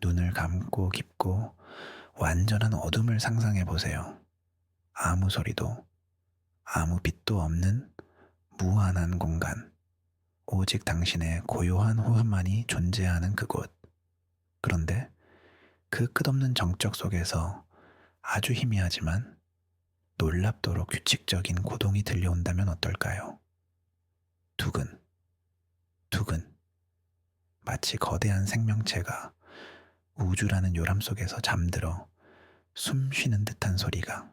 눈을 감고 깊고 완전한 어둠을 상상해 보세요. 아무 소리도, 아무 빛도 없는 무한한 공간. 오직 당신의 고요한 호흡만이 존재하는 그곳. 그런데 그 끝없는 정적 속에서 아주 희미하지만 놀랍도록 규칙적인 고동이 들려온다면 어떨까요? 두근, 두근. 마치 거대한 생명체가 우주라는 요람 속에서 잠들어 숨 쉬는 듯한 소리가.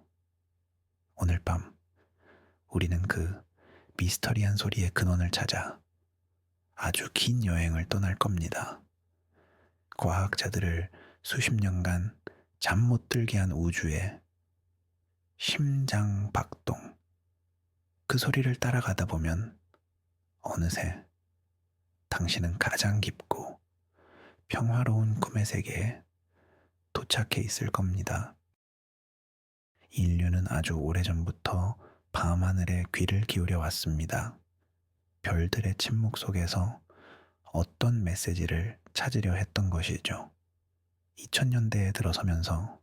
오늘 밤 우리는 그 미스터리한 소리의 근원을 찾아 아주 긴 여행을 떠날 겁니다. 과학자들을 수십 년간 잠 못 들게 한 우주의 심장 박동. 그 소리를 따라가다 보면 어느새 당신은 가장 깊고 평화로운 꿈의 세계에 도착해 있을 겁니다. 인류는 아주 오래전부터 밤하늘에 귀를 기울여 왔습니다. 별들의 침묵 속에서 어떤 메시지를 찾으려 했던 것이죠. 2000년대에 들어서면서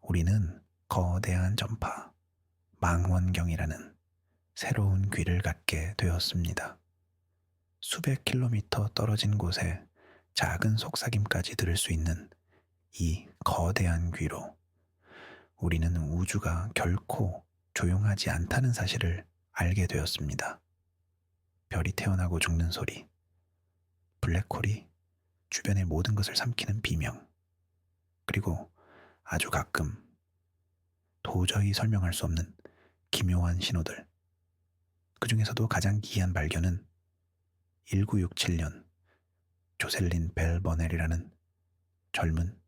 우리는 거대한 전파, 망원경이라는 새로운 귀를 갖게 되었습니다. 수백 킬로미터 떨어진 곳에 작은 속삭임까지 들을 수 있는 이 거대한 귀로 우리는 우주가 결코 조용하지 않다는 사실을 알게 되었습니다. 별이 태어나고 죽는 소리, 블랙홀이 주변의 모든 것을 삼키는 비명, 그리고 아주 가끔 도저히 설명할 수 없는 기묘한 신호들. 그 중에서도 가장 기이한 발견은 1967년 조셀린 벨 버넬이라는 젊은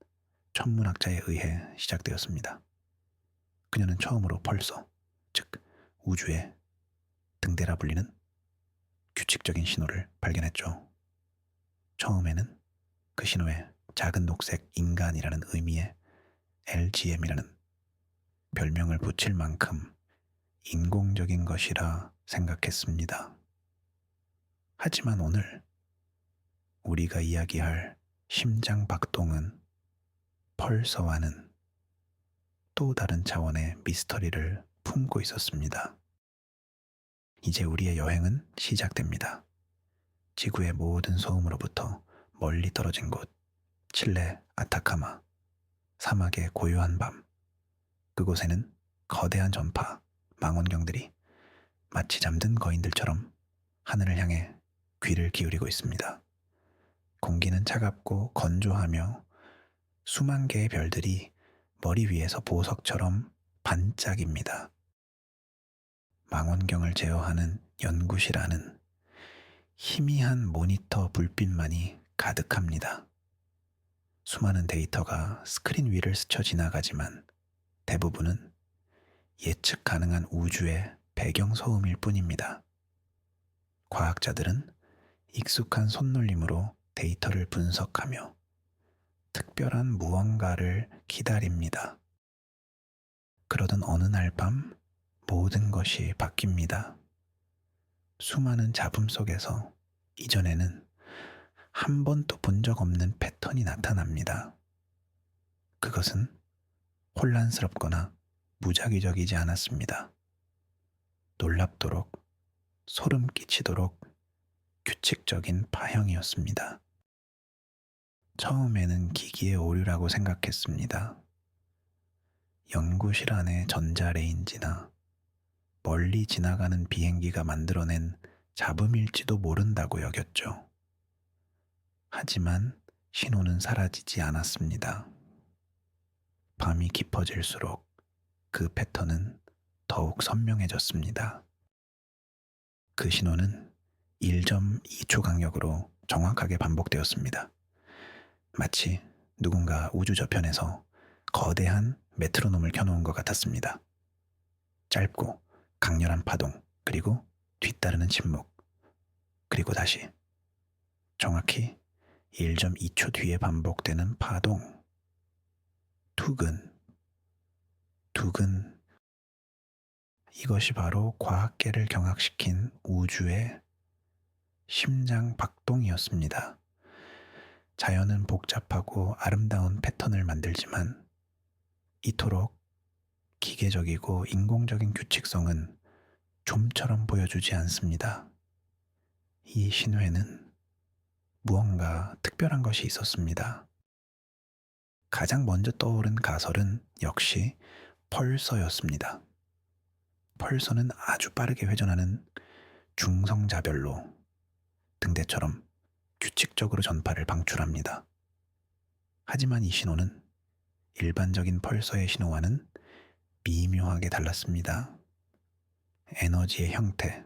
천문학자에 의해 시작되었습니다. 그녀는 처음으로 펄서, 즉 우주의 등대라 불리는 규칙적인 신호를 발견했죠. 처음에는 그 신호에 작은 녹색 인간이라는 의미의 LGM이라는 별명을 붙일 만큼 인공적인 것이라 생각했습니다. 하지만 오늘 우리가 이야기할 심장 박동은 펄서와는 또 다른 차원의 미스터리를 품고 있었습니다. 이제 우리의 여행은 시작됩니다. 지구의 모든 소음으로부터 멀리 떨어진 곳, 칠레 아타카마, 사막의 고요한 밤. 그곳에는 거대한 전파, 망원경들이 마치 잠든 거인들처럼 하늘을 향해 귀를 기울이고 있습니다. 공기는 차갑고 건조하며 수만 개의 별들이 머리 위에서 보석처럼 반짝입니다. 망원경을 제어하는 연구실 안은 희미한 모니터 불빛만이 가득합니다. 수많은 데이터가 스크린 위를 스쳐 지나가지만 대부분은 예측 가능한 우주의 배경 소음일 뿐입니다. 과학자들은 익숙한 손놀림으로 데이터를 분석하며 특별한 무언가를 기다립니다. 그러던 어느 날 밤 모든 것이 바뀝니다. 수많은 잡음 속에서 이전에는 한 번도 본 적 없는 패턴이 나타납니다. 그것은 혼란스럽거나 무작위적이지 않았습니다. 놀랍도록 소름 끼치도록 규칙적인 파형이었습니다. 처음에는 기기의 오류라고 생각했습니다. 연구실 안의 전자레인지나 멀리 지나가는 비행기가 만들어낸 잡음일지도 모른다고 여겼죠. 하지만 신호는 사라지지 않았습니다. 밤이 깊어질수록 그 패턴은 더욱 선명해졌습니다. 그 신호는 1.2초 간격으로 정확하게 반복되었습니다. 마치 누군가 우주 저편에서 거대한 메트로놈을 켜놓은 것 같았습니다. 짧고 강렬한 파동, 그리고 뒤따르는 침묵, 그리고 다시 정확히 1.2초 뒤에 반복되는 파동. 두근, 두근. 이것이 바로 과학계를 경악시킨 우주의 심장 박동이었습니다. 자연은 복잡하고 아름다운 패턴을 만들지만 이토록 기계적이고 인공적인 규칙성은 좀처럼 보여주지 않습니다. 이 신호에는 무언가 특별한 것이 있었습니다. 가장 먼저 떠오른 가설은 역시 펄서였습니다. 펄서는 아주 빠르게 회전하는 중성자별로 등대처럼 규칙적으로 전파를 방출합니다. 하지만 이 신호는 일반적인 펄서의 신호와는 미묘하게 달랐습니다. 에너지의 형태,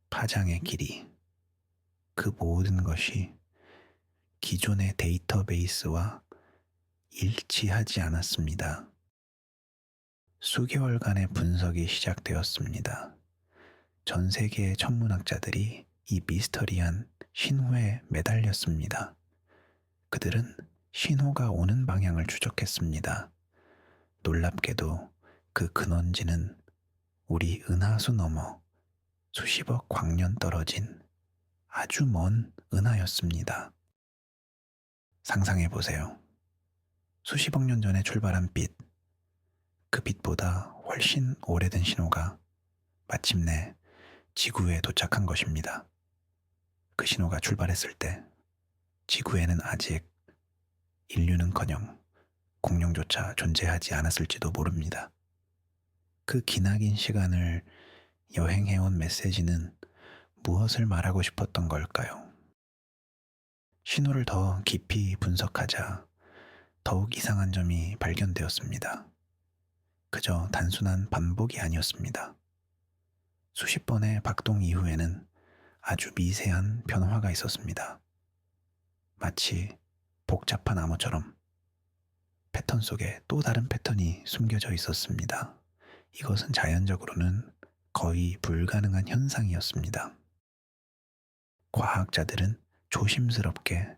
파장의 길이, 그 모든 것이 기존의 데이터베이스와 일치하지 않았습니다. 수개월간의 분석이 시작되었습니다. 전 세계의 천문학자들이 이 미스터리한 신호에 매달렸습니다. 그들은 신호가 오는 방향을 추적했습니다. 놀랍게도 그 근원지는 우리 은하수 너머 수십억 광년 떨어진 아주 먼 은하였습니다. 상상해 보세요. 수십억 년 전에 출발한 빛, 그 빛보다 훨씬 오래된 신호가 마침내 지구에 도착한 것입니다. 그 신호가 출발했을 때 지구에는 아직 인류는커녕 공룡조차 존재하지 않았을지도 모릅니다. 그 기나긴 시간을 여행해온 메시지는 무엇을 말하고 싶었던 걸까요? 신호를 더 깊이 분석하자 더욱 이상한 점이 발견되었습니다. 그저 단순한 반복이 아니었습니다. 수십 번의 박동 이후에는 아주 미세한 변화가 있었습니다. 마치 복잡한 암호처럼 패턴 속에 또 다른 패턴이 숨겨져 있었습니다. 이것은 자연적으로는 거의 불가능한 현상이었습니다. 과학자들은 조심스럽게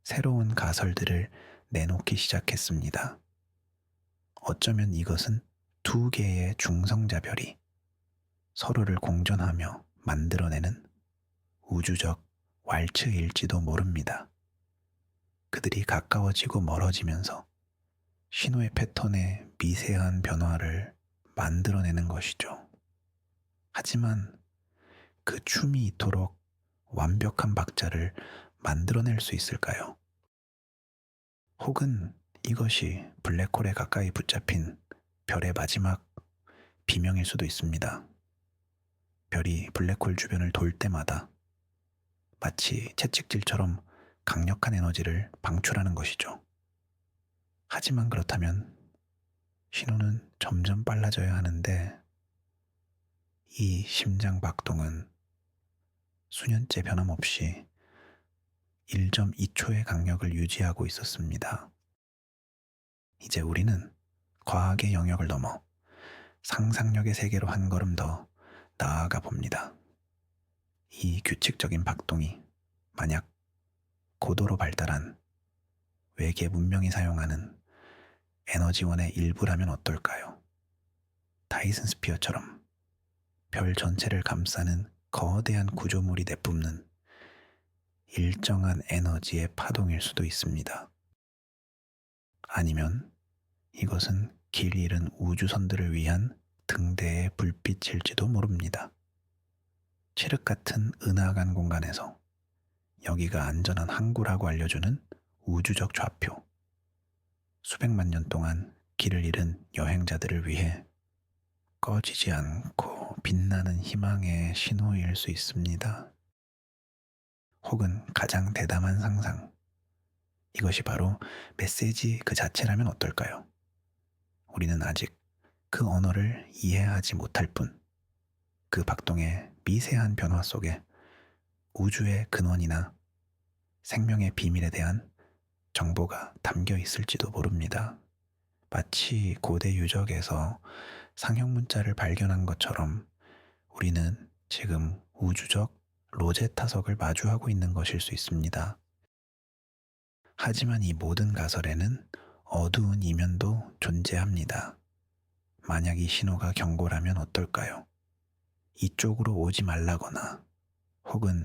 새로운 가설들을 내놓기 시작했습니다. 어쩌면 이것은 두 개의 중성자별이 서로를 공존하며 만들어내는 우주적 왈츠일지도 모릅니다. 그들이 가까워지고 멀어지면서 신호의 패턴의 미세한 변화를 만들어내는 것이죠. 하지만 그 춤이 이토록 완벽한 박자를 만들어낼 수 있을까요? 혹은 이것이 블랙홀에 가까이 붙잡힌 별의 마지막 비명일 수도 있습니다. 별이 블랙홀 주변을 돌 때마다 마치 채찍질처럼 강력한 에너지를 방출하는 것이죠. 하지만 그렇다면 신호는 점점 빨라져야 하는데 이 심장 박동은 수년째 변함없이 1.2초의 강력을 유지하고 있었습니다. 이제 우리는 과학의 영역을 넘어 상상력의 세계로 한 걸음 더 나아가 봅니다. 이 규칙적인 박동이 만약 고도로 발달한 외계 문명이 사용하는 에너지원의 일부라면 어떨까요? 다이슨 스피어처럼 별 전체를 감싸는 거대한 구조물이 내뿜는 일정한 에너지의 파동일 수도 있습니다. 아니면 이것은 길 잃은 우주선들을 위한 등대의 불빛일지도 모릅니다. 칠흑 같은 은하간 공간에서 여기가 안전한 항구라고 알려주는 우주적 좌표. 수백만 년 동안 길을 잃은 여행자들을 위해 꺼지지 않고 빛나는 희망의 신호일 수 있습니다. 혹은 가장 대담한 상상. 이것이 바로 메시지 그 자체라면 어떨까요? 우리는 아직 그 언어를 이해하지 못할 뿐, 그 박동의 미세한 변화 속에 우주의 근원이나 생명의 비밀에 대한 정보가 담겨 있을지도 모릅니다. 마치 고대 유적에서 상형 문자를 발견한 것처럼 우리는 지금 우주적 로제타석을 마주하고 있는 것일 수 있습니다. 하지만 이 모든 가설에는 어두운 이면도 존재합니다. 만약 이 신호가 경고라면 어떨까요? 이쪽으로 오지 말라거나 혹은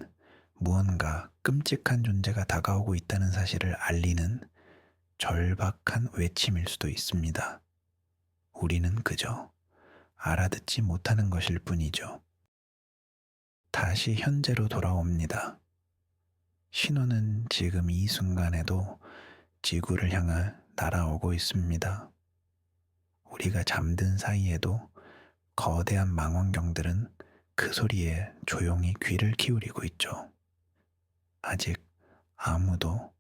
무언가 끔찍한 존재가 다가오고 있다는 사실을 알리는 절박한 외침일 수도 있습니다. 우리는 그저 알아듣지 못하는 것일 뿐이죠. 다시 현재로 돌아옵니다. 신호는 지금 이 순간에도 지구를 향해 날아오고 있습니다. 우리가 잠든 사이에도 거대한 망원경들은 그 소리에 조용히 귀를 기울이고 있죠. 아직 아무도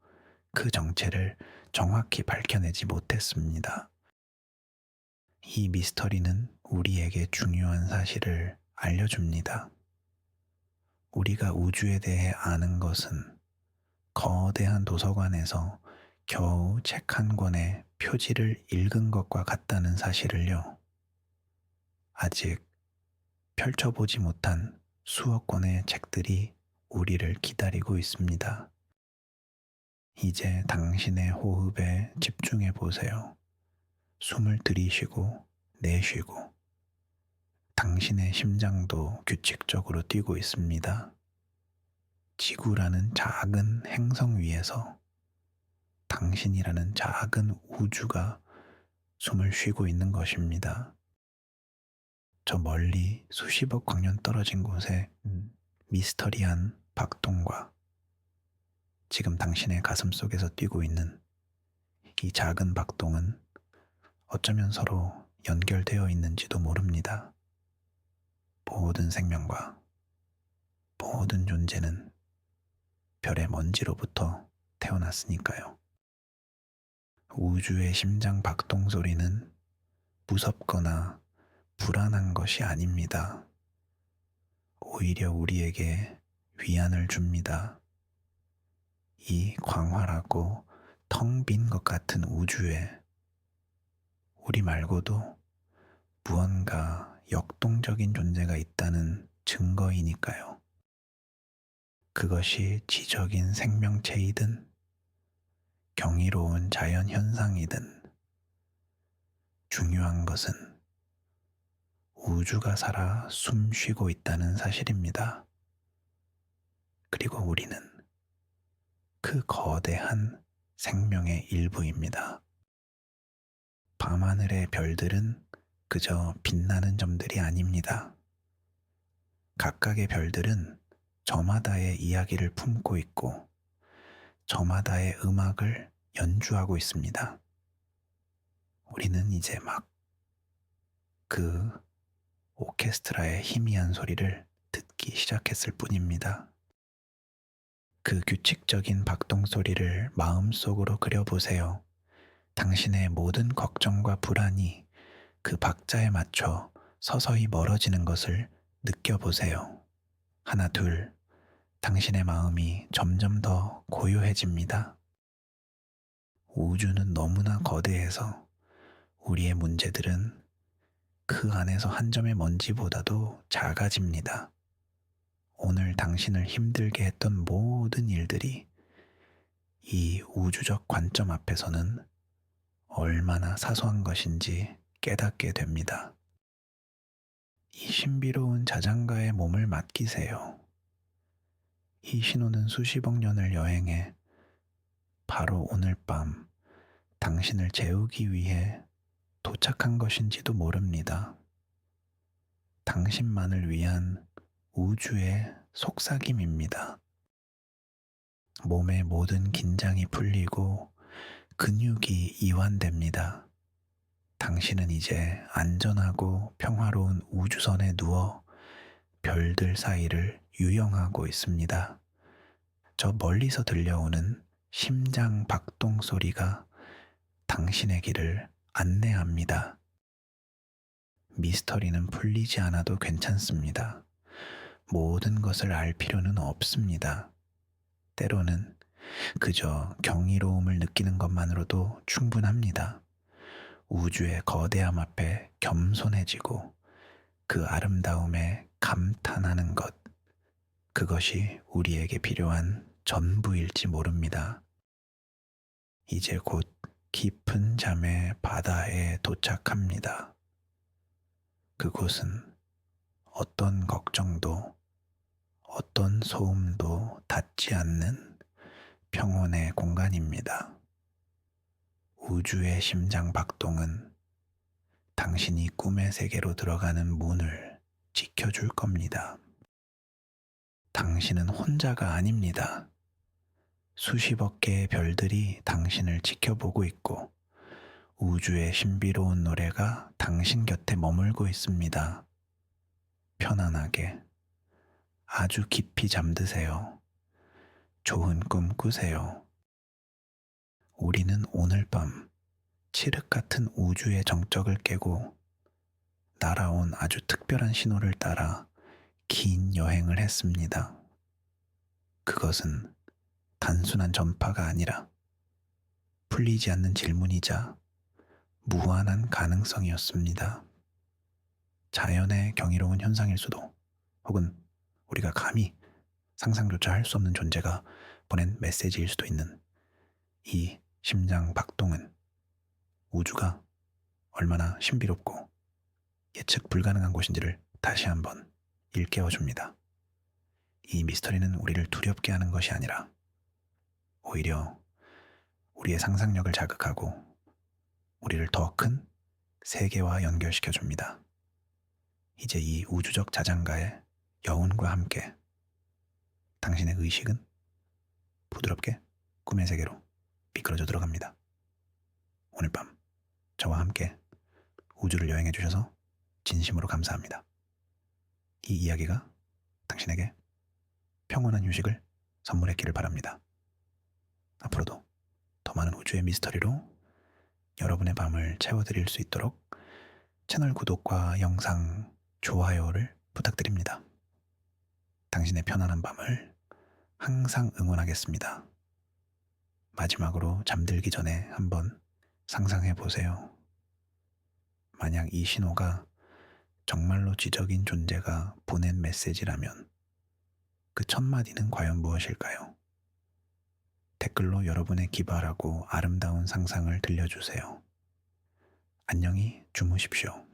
그 정체를 정확히 밝혀내지 못했습니다. 이 미스터리는 우리에게 중요한 사실을 알려줍니다. 우리가 우주에 대해 아는 것은 거대한 도서관에서 겨우 책 한 권의 표지를 읽은 것과 같다는 사실을요. 아직 펼쳐보지 못한 수억 권의 책들이 우리를 기다리고 있습니다. 이제 당신의 호흡에 집중해 보세요. 숨을 들이쉬고 내쉬고 당신의 심장도 규칙적으로 뛰고 있습니다. 지구라는 작은 행성 위에서 당신이라는 작은 우주가 숨을 쉬고 있는 것입니다. 저 멀리 수십억 광년 떨어진 곳에 미스터리한 박동과 지금 당신의 가슴 속에서 뛰고 있는 이 작은 박동은 어쩌면 서로 연결되어 있는지도 모릅니다. 모든 생명과 모든 존재는 별의 먼지로부터 태어났으니까요. 우주의 심장 박동 소리는 무섭거나 불안한 것이 아닙니다. 오히려 우리에게 위안을 줍니다. 이 광활하고 텅 빈 것 같은 우주에 우리 말고도 무언가 역동적인 존재가 있다는 증거이니까요. 그것이 지적인 생명체이든 경이로운 자연 현상이든 중요한 것은 우주가 살아 숨 쉬고 있다는 사실입니다. 그리고 우리는 그 거대한 생명의 일부입니다. 밤하늘의 별들은 그저 빛나는 점들이 아닙니다. 각각의 별들은 저마다의 이야기를 품고 있고 저마다의 음악을 연주하고 있습니다. 우리는 이제 막 그 오케스트라의 희미한 소리를 듣기 시작했을 뿐입니다. 그 규칙적인 박동 소리를 마음속으로 그려보세요. 당신의 모든 걱정과 불안이 그 박자에 맞춰 서서히 멀어지는 것을 느껴보세요. 하나, 둘, 당신의 마음이 점점 더 고요해집니다. 우주는 너무나 거대해서 우리의 문제들은 그 안에서 한 점의 먼지보다도 작아집니다. 오늘 당신을 힘들게 했던 모든 일들이 이 우주적 관점 앞에서는 얼마나 사소한 것인지 깨닫게 됩니다. 이 신비로운 자장가의 몸을 맡기세요. 이 신호는 수십억 년을 여행해 바로 오늘 밤 당신을 재우기 위해 도착한 것인지도 모릅니다. 당신만을 위한 우주의 속삭임입니다. 몸의 모든 긴장이 풀리고 근육이 이완됩니다. 당신은 이제 안전하고 평화로운 우주선에 누워 별들 사이를 유영하고 있습니다. 저 멀리서 들려오는 심장 박동 소리가 당신의 길을 안내합니다. 미스터리는 풀리지 않아도 괜찮습니다. 모든 것을 알 필요는 없습니다. 때로는 그저 경이로움을 느끼는 것만으로도 충분합니다. 우주의 거대함 앞에 겸손해지고 그 아름다움에 감탄하는 것, 그것이 우리에게 필요한 전부일지 모릅니다. 이제 곧 깊은 잠의 바다에 도착합니다. 그곳은 어떤 걱정도 어떤 소음도 닿지 않는 평온의 공간입니다. 우주의 심장 박동은 당신이 꿈의 세계로 들어가는 문을 지켜줄 겁니다. 당신은 혼자가 아닙니다. 수십억 개의 별들이 당신을 지켜보고 있고 우주의 신비로운 노래가 당신 곁에 머물고 있습니다. 편안하게, 아주 깊이 잠드세요. 좋은 꿈 꾸세요. 우리는 오늘 밤 칠흑 같은 우주의 정적을 깨고 날아온 아주 특별한 신호를 따라 긴 여행을 했습니다. 그것은 단순한 전파가 아니라 풀리지 않는 질문이자 무한한 가능성이었습니다. 자연의 경이로운 현상일 수도, 혹은 우리가 감히 상상조차 할 수 없는 존재가 보낸 메시지일 수도 있는 이 심장 박동은 우주가 얼마나 신비롭고 예측 불가능한 곳인지를 다시 한번 일깨워줍니다. 이 미스터리는 우리를 두렵게 하는 것이 아니라 오히려 우리의 상상력을 자극하고 우리를 더 큰 세계와 연결시켜줍니다. 이제 이 우주적 자장가의 여운과 함께 당신의 의식은 부드럽게 꿈의 세계로 미끄러져 들어갑니다. 오늘 밤 저와 함께 우주를 여행해 주셔서 진심으로 감사합니다. 이 이야기가 당신에게 평온한 휴식을 선물했기를 바랍니다. 앞으로도 더 많은 우주의 미스터리로 여러분의 밤을 채워드릴 수 있도록 채널 구독과 영상 좋아요를 부탁드립니다. 당신의 편안한 밤을 항상 응원하겠습니다. 마지막으로 잠들기 전에 한번 상상해 보세요. 만약 이 신호가 정말로 지적인 존재가 보낸 메시지라면 그 첫 마디는 과연 무엇일까요? 댓글로 여러분의 기발하고 아름다운 상상을 들려주세요. 안녕히 주무십시오.